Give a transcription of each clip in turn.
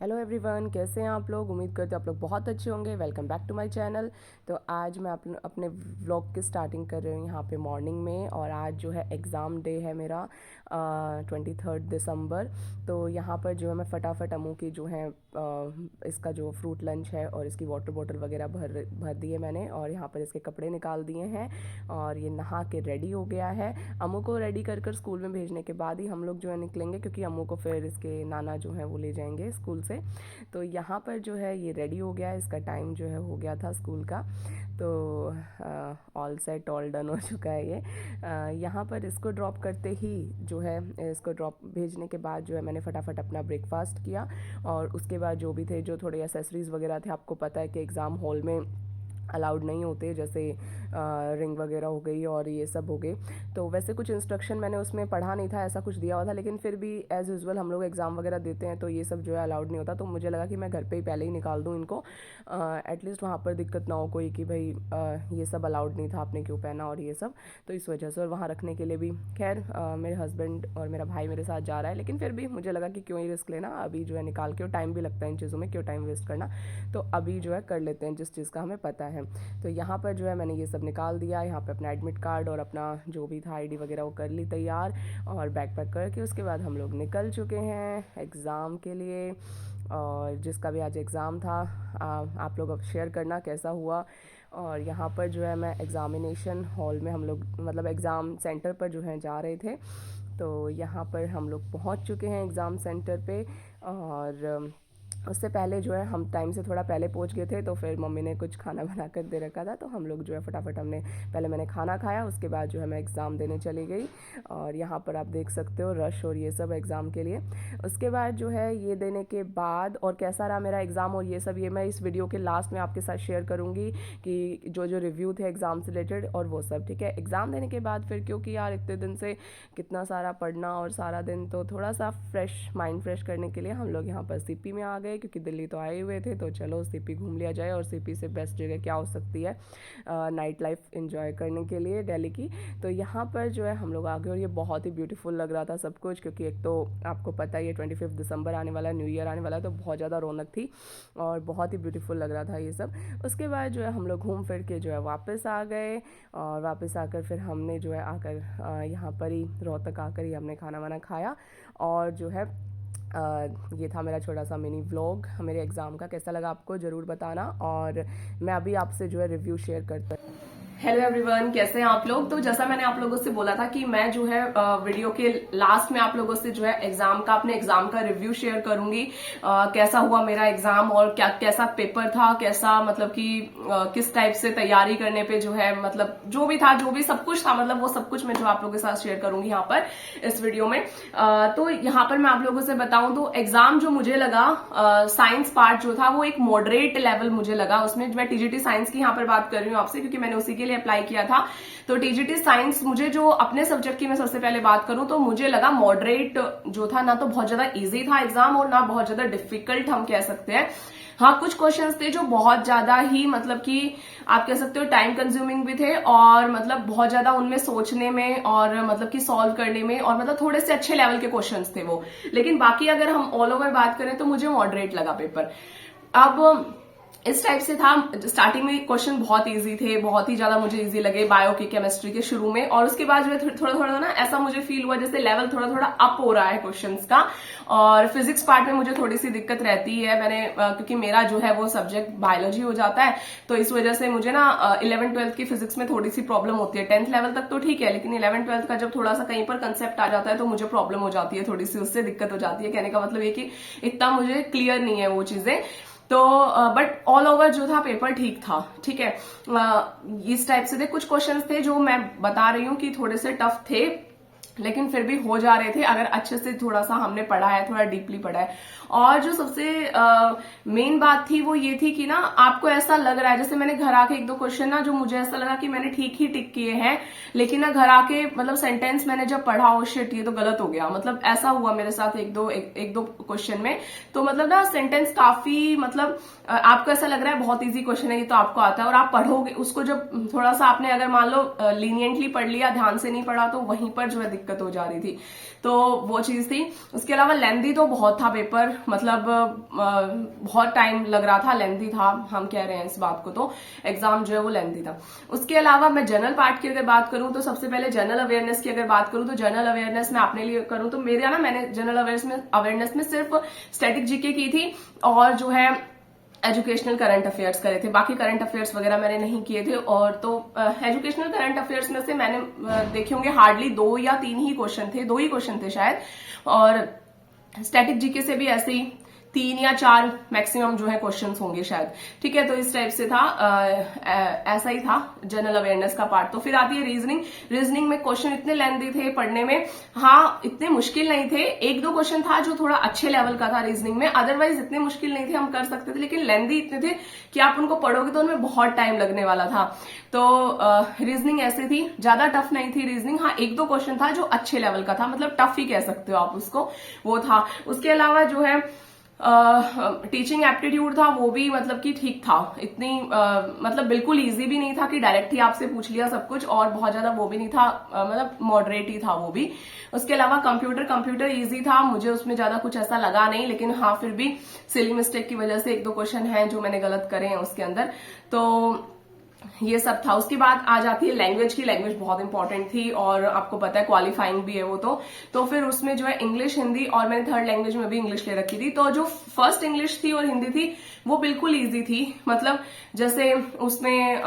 Hello everyone, कैसे हैं आप लोग। उम्मीद करते हैं आप लोग बहुत अच्छे होंगे। Welcome back to my channel. तो आज मैं अपने व्लॉग की स्टार्टिंग कर रही हूँ यहाँ पे मॉर्निंग में। और आज जो है एग्ज़ाम डे है मेरा, 23 दिसंबर। तो यहाँ पर जो है मैं फटाफट अमू की जो है इसका जो फ्रूट लंच है और इसकी वाटर बॉटल वगैरह भर दी है मैंने। और यहाँ पर इसके कपड़े निकाल दिए हैं और ये नहा के रेडी हो गया है। अमू को रेडी कर स्कूल में भेजने के बाद ही हम लोग जो है निकलेंगे, क्योंकि अमू को फिर इसके नाना जो है वो ले जाएंगे स्कूल से। तो यहाँ पर जो है ये रेडी हो गया है, इसका टाइम जो है हो गया था स्कूल का। तो ऑल सेट ऑल डन हो चुका है ये। यहाँ पर इसको ड्रॉप करते ही जो है, इसको ड्रॉप भेजने के बाद जो है मैंने फटाफट अपना ब्रेकफास्ट किया। और उसके बाद जो भी थे, जो थोड़े एसेसरीज़ वगैरह थे, आपको पता है कि एग्ज़ाम हॉल में अलाउड नहीं होते, जैसे रिंग वगैरह हो गई और ये सब हो गए। तो वैसे कुछ इंस्ट्रक्शन मैंने उसमें पढ़ा नहीं था, ऐसा कुछ दिया हुआ था, लेकिन फिर भी एज़ यूजुअल हम लोग एग्ज़ाम वगैरह देते हैं तो ये सब जो है अलाउड नहीं होता। तो मुझे लगा कि मैं घर पे ही पहले ही निकाल दूँ इनको, एटलीस्ट वहाँ पर दिक्कत ना हो कोई कि भाई ये सब अलाउड नहीं था, आपने क्यों पहना और ये सब। तो इस वजह से, और वहाँ रखने के लिए भी खैर मेरे हस्बैंड और मेरा भाई मेरे साथ जा रहा है, लेकिन फिर भी मुझे लगा कि क्यों ही रिस्क लेना, अभी जो है निकाल के, और टाइम भी लगता है इन चीज़ों में, क्यों टाइम वेस्ट करना। तो अभी जो है कर लेते हैं जिस चीज़ का हमें पता है। तो यहाँ पर जो है मैंने ये सब निकाल दिया। यहाँ पे अपना एडमिट कार्ड और अपना जो भी था आईडी वगैरह वो कर ली तैयार, और बैग पैक करके उसके बाद हम लोग निकल चुके हैं एग्ज़ाम के लिए। और जिसका भी आज एग्ज़ाम था, आप लोग अब शेयर करना कैसा हुआ। और यहाँ पर जो है मैं एग्ज़ामिनेशन हॉल में, हम लोग मतलब एग्ज़ाम सेंटर पर जो है जा रहे थे। तो यहाँ पर हम लोग पहुँच चुके हैं एग्ज़ाम सेंटर पे। और उससे पहले जो है हम टाइम से थोड़ा पहले पहुंच गए थे, तो फिर मम्मी ने कुछ खाना बना कर दे रखा था, तो हम लोग जो है फटाफट हमने पहले मैंने खाना खाया, उसके बाद जो है मैं एग्ज़ाम देने चली गई। और यहाँ पर आप देख सकते हो रश और ये सब एग्ज़ाम के लिए। उसके बाद जो है ये देने के बाद, और कैसा रहा मेरा एग्ज़ाम और ये सब, ये मैं इस वीडियो के लास्ट में आपके साथ शेयर करूँगी कि जो जो रिव्यू थे एग्ज़ाम से रिलेटेड और वो सब, ठीक है। एग्ज़ाम देने के बाद फिर, क्योंकि यार इतने दिन से कितना सारा पढ़ना और सारा दिन, तो थोड़ा सा माइंड फ्रेश करने के लिए हम लोग यहाँ पर सीपी में आ गए, क्योंकि दिल्ली तो आए हुए थे, तो चलो सीपी घूम लिया जाए। और सीपी से बेस्ट जगह क्या हो सकती है नाइट लाइफ एंजॉय करने के लिए दिल्ली की। तो यहाँ पर जो है हम लोग आ गए, और ये बहुत ही ब्यूटीफुल लग रहा था सब कुछ, क्योंकि एक तो आपको पता ही है 25 दिसंबर आने वाला है, न्यू ईयर आने वाला है, तो बहुत ज़्यादा रौनक थी और बहुत ही ब्यूटीफुल लग रहा था ये सब। उसके बाद जो है हम लोग घूम फिर के जो है वापस आ गए। और वापस आकर फिर हमने जो है आकर यहाँ पर ही रोहतक आकर ही हमने खाना वाना खाया। और जो है ये था मेरा छोटा सा मिनी व्लॉग मेरे एग्ज़ाम का। कैसा लगा आपको ज़रूर बताना। और मैं अभी आपसे जो है रिव्यू शेयर करता हूँ। हेलो एवरीवन, कैसे हैं आप लोग। तो जैसा मैंने आप लोगों से बोला था कि मैं जो है वीडियो के लास्ट में आप लोगों से जो है अपने एग्जाम का रिव्यू शेयर करूंगी, कैसा हुआ मेरा एग्जाम और क्या कैसा पेपर था, कैसा मतलब कि किस टाइप से तैयारी करने पे जो है, मतलब जो भी था, जो भी सब कुछ था, मतलब वो सब कुछ मैं जो आप लोगों के साथ शेयर करूंगी यहाँ पर इस वीडियो में। तो यहाँ पर मैं आप लोगों से बताऊं तो एग्जाम जो मुझे लगा, साइंस पार्ट जो था वो एक मॉडरेट लेवल मुझे लगा। उसमें मैं टीजीटी साइंस की यहाँ पर बात कर रही हूँ आपसे, क्योंकि मैंने उसी के लिए अप्लाई किया था। तो टीजीटी साइंस मुझे, जो अपने सब्जेक्ट की मैं सबसे पहले बात करूं, तो मुझे लगा मॉडरेट जो था, ना तो बहुत ज्यादा इजी था एग्जाम और ना बहुत ज्यादा डिफिकल्ट हम कह सकते हैं। हाँ, कुछ क्वेश्चंस थे जो बहुत ज्यादा ही, मतलब कि आप कह सकते हो टाइम कंज्यूमिंग भी थे, और मतलब बहुत ज्यादा उनमें सोचने में और मतलब कि सॉल्व करने में, और मतलब थोड़े से अच्छे लेवल के क्वेश्चंस थे वो। लेकिन बाकी अगर हम ऑल ओवर बात करें तो मुझे मॉडरेट लगा पेपर। अब इस टाइप से था। स्टार्टिंग में क्वेश्चन बहुत इजी थे, बहुत ही ज्यादा मुझे इजी लगे बायो की, केमिस्ट्री के शुरू में। और उसके बाद जो है थोड़ा थोड़ा ना ऐसा मुझे फील हुआ जैसे लेवल थोड़ा थोड़ा अप हो रहा है क्वेश्चंस का। और फिजिक्स पार्ट में मुझे थोड़ी सी दिक्कत रहती है, मैंने क्योंकि मेरा जो है वो सब्जेक्ट बायोलॉजी हो जाता है, तो इस वजह से मुझे ना 11th-12th की फिजिक्स में थोड़ी सी प्रॉब्लम होती है। 10th लेवल तक तो ठीक है, लेकिन 11th-12th का जब थोड़ा सा कहीं पर कंसेप्ट आ जाता है तो मुझे प्रॉब्लम हो जाती है, थोड़ी सी उससे दिक्कत हो जाती है। कहने का मतलब ये कि इतना मुझे क्लियर नहीं है वो चीजें। तो बट ऑल ओवर जो था पेपर ठीक था, ठीक है। इस टाइप से थे कुछ क्वेश्चंस थे जो मैं बता रही हूँ कि थोड़े से टफ थे, लेकिन फिर भी हो जा रहे थे अगर अच्छे से थोड़ा सा हमने पढ़ा है, थोड़ा डीपली पढ़ा है। और जो सबसे मेन बात थी वो ये थी कि ना, आपको ऐसा लग रहा है, जैसे मैंने घर आके एक दो क्वेश्चन ना, जो मुझे ऐसा लगा कि मैंने ठीक ही टिक किए हैं, लेकिन ना घर आके मतलब सेंटेंस मैंने जब पढ़ा, ओ शिट ये तो गलत हो गया, मतलब ऐसा हुआ मेरे साथ एक दो क्वेश्चन में। तो मतलब ना सेंटेंस काफी, मतलब आपको ऐसा लग रहा है बहुत इजी क्वेश्चन है, ये तो आपको आता है, और आप पढ़ोगे उसको, जब थोड़ा सा आपने अगर मान लो लीनियंटली पढ़ लिया, ध्यान से नहीं पढ़ा, तो वहीं पर जो है दिक्कत हो जा रही थी, तो वो चीज थी। उसके अलावा लेंथी तो बहुत था पेपर, मतलब बहुत टाइम लग रहा था, लेंथी था, हम कह रहे हैं इस बात को, तो एग्जाम जो है वो लेंथी था। उसके अलावा मैं जनरल पार्ट की अगर बात करूं तो सबसे पहले जनरल अवेयरनेस की अगर बात करूं तो जनरल अवेयरनेस में अपने लिए करूं तो मेरे ना, मैंने जनरल अवेयरनेस में सिर्फ स्टैटिक जीके की थी और जो है एजुकेशनल करंट अफेयर्स करे थे, बाकी करंट अफेयर्स वगैरह मैंने नहीं किए थे। और तो एजुकेशनल करंट अफेयर्स में से मैंने देखे होंगे हार्डली 2 या 3 ही क्वेश्चन थे, 2 ही क्वेश्चन थे शायद, और स्टैटिक जीके से भी ऐसे ही 3 या 4 मैक्सिमम जो है क्वेश्चंस होंगे शायद, ठीक है। तो इस टाइप से था, ऐसा ही था जनरल अवेयरनेस का पार्ट। तो फिर आती है रीजनिंग। रीजनिंग में क्वेश्चन इतने लेंथी थे पढ़ने में, हाँ इतने मुश्किल नहीं थे, 1-2 क्वेश्चन था जो थोड़ा अच्छे लेवल का था रीजनिंग में, अदरवाइज इतने मुश्किल नहीं थे, हम कर सकते थे, लेकिन लेंथी इतने थे कि आप उनको पढ़ोगे तो उनमें बहुत टाइम लगने वाला था। तो रीजनिंग ऐसे थी, ज्यादा टफ नहीं थी रीजनिंग, हाँ 1-2 क्वेश्चन था जो अच्छे लेवल का था, मतलब टफ ही कह सकते हो आप उसको, वो था। उसके अलावा जो है टीचिंग एप्टीट्यूड था, वो भी मतलब कि ठीक था, इतनी मतलब बिल्कुल इजी भी नहीं था कि डायरेक्ट ही आपसे पूछ लिया सब कुछ, और बहुत ज्यादा वो भी नहीं था, मतलब मॉडरेट ही था वो भी। उसके अलावा कंप्यूटर इजी था, मुझे उसमें ज्यादा कुछ ऐसा लगा नहीं, लेकिन हाँ फिर भी सिली मिस्टेक की वजह से 1-2 क्वेश्चन हैं जो मैंने गलत करे हैं उसके अंदर, तो ये सब था। उसके बाद आ जाती है लैंग्वेज की। लैंग्वेज बहुत इंपॉर्टेंट थी और आपको पता है क्वालिफाइंग भी है वो, तो फिर उसमें जो है इंग्लिश, हिंदी, और मैंने थर्ड लैंग्वेज में भी इंग्लिश ले रखी थी। तो जो फर्स्ट इंग्लिश थी और हिंदी थी वो बिल्कुल इजी थी, मतलब जैसे उसमें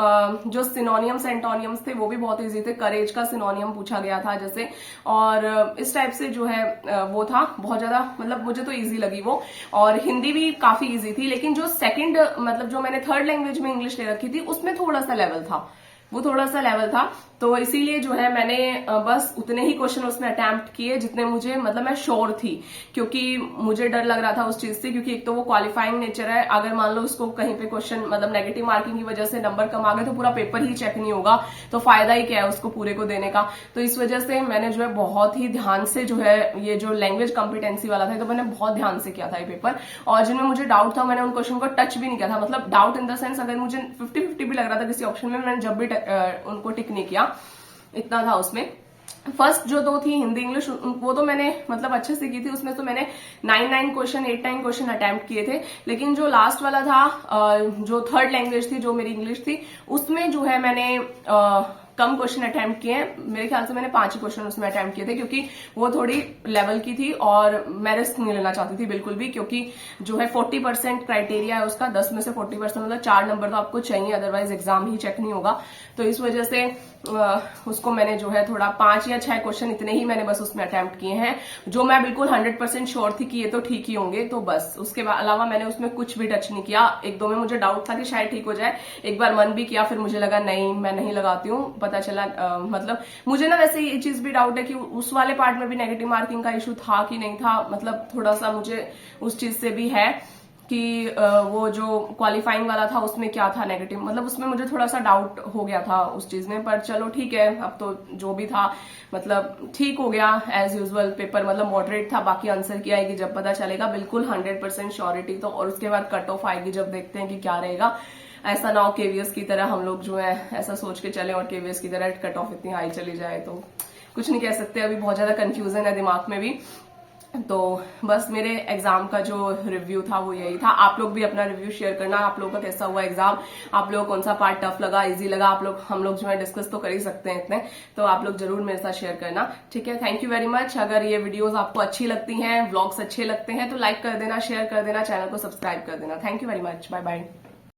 जो सिनोनियम्स एंटोनियम्स थे वो भी बहुत इजी थे, करेज का सिनोनियम पूछा गया था जैसे, और इस टाइप से जो है वो था बहुत ज्यादा, मतलब मुझे तो इजी लगी वो। और हिंदी भी काफी इजी थी, लेकिन जो सेकंड मतलब जो मैंने थर्ड लैंग्वेज में इंग्लिश ले रखी थी उसमें थोड़ा सा लेवल था, वो थोड़ा सा लेवल था, तो इसीलिए जो है मैंने बस उतने ही क्वेश्चन उसमें अटेम्प्ट किए जितने मुझे, मतलब मैं श्योर थी, क्योंकि मुझे डर लग रहा था उस चीज से, क्योंकि एक तो वो क्वालिफाइंग नेचर है, अगर मान लो उसको कहीं पे क्वेश्चन मतलब नेगेटिव मार्किंग की वजह से नंबर कम आ गए तो पूरा पेपर ही चेक नहीं होगा, तो फायदा ही क्या है उसको पूरे को देने का। तो इस वजह से मैंने जो है बहुत ही ध्यान से जो है ये जो लैंग्वेज कॉम्पिटेंसी वाला था तो मैंने बहुत ध्यान से किया था ये पेपर, और जिनमें मुझे डाउट था मैंने उन क्वेश्चन को टच भी नहीं किया था, मतलब डाउट इन द सेंस अगर मुझे 50-50 भी लग रहा था किसी ऑप्शन में, मैंने जब भी उनको टिक नहीं किया, इतना था उसमें। फर्स्ट जो 2 थी हिंदी इंग्लिश वो तो मैंने मतलब अच्छे से की थी, उसमें तो मैंने 9 क्वेश्चन 8 क्वेश्चन अटेम्प्ट किए थे, लेकिन जो लास्ट वाला था जो थर्ड लैंग्वेज थी जो मेरी इंग्लिश थी, उसमें जो है मैंने कम क्वेश्चन अटेम्प्ट किए हैं, मेरे ख्याल से मैंने 5 ही क्वेश्चन उसमें अटेम्प्ट किए थे, क्योंकि वो थोड़ी लेवल की थी और मैं रिस्क नहीं लेना चाहती थी बिल्कुल भी, क्योंकि जो है 40% क्राइटेरिया है उसका, 10 में से 40% मतलब 4 नंबर तो आपको चाहिए, अदरवाइज एग्जाम ही चेक नहीं होगा। तो इस वजह से उसको मैंने जो है थोड़ा 5 या 6 क्वेश्चन इतने ही मैंने बस उसमें अटेम्प्ट किए हैं, जो मैं बिल्कुल 100% श्योर थी कि ये तो ठीक ही होंगे, तो बस उसके अलावा मैंने उसमें कुछ भी टच नहीं किया। 1-2 में मुझे डाउट था कि शायद ठीक हो जाए, एक बार मन भी किया, फिर मुझे लगा नहीं मैं नहीं लगाती हूँ, पता चला मतलब मुझे ना वैसे ये चीज भी डाउट है कि उस वाले पार्ट में भी नेगेटिव मार्किंग का इशू था कि नहीं था, मतलब थोड़ा सा मुझे उस चीज से भी है कि वो जो क्वालिफाइंग वाला था उसमें क्या था नेगेटिव, मतलब उसमें मुझे थोड़ा सा डाउट हो गया था उस चीज में, पर चलो ठीक है, अब तो जो भी था मतलब ठीक हो गया, एज यूजुअल पेपर मतलब मॉडरेट था, बाकी आंसर की आएगी जब पता चलेगा, बिल्कुल 100% श्योरिटी। तो और उसके बाद कट ऑफ आएगी जब देखते हैं कि क्या रहेगा, ऐसा ना हो केवीएस की तरह हम लोग जो है ऐसा सोच के चले और केवीएस की तरह कट ऑफ इतनी हाई चली जाए, तो कुछ नहीं कह सकते, अभी बहुत ज्यादा कंफ्यूजन है दिमाग में भी। तो बस मेरे एग्जाम का जो रिव्यू था वो यही था। आप लोग भी अपना रिव्यू शेयर करना, आप लोगों का कैसा हुआ एग्जाम, आप लोगों को कौन सा पार्ट टफ लगा, इजी लगा, हम लोग जो है डिस्कस तो कर ही सकते हैं इतने, तो आप लोग जरूर मेरे साथ शेयर करना, ठीक है। Thank you very much. अगर ये वीडियोस आपको अच्छी लगती हैं, व्लॉग्स अच्छे लगते हैं तो लाइक कर देना, शेयर कर देना, चैनल को सब्सक्राइब कर देना। Thank you very much, bye bye.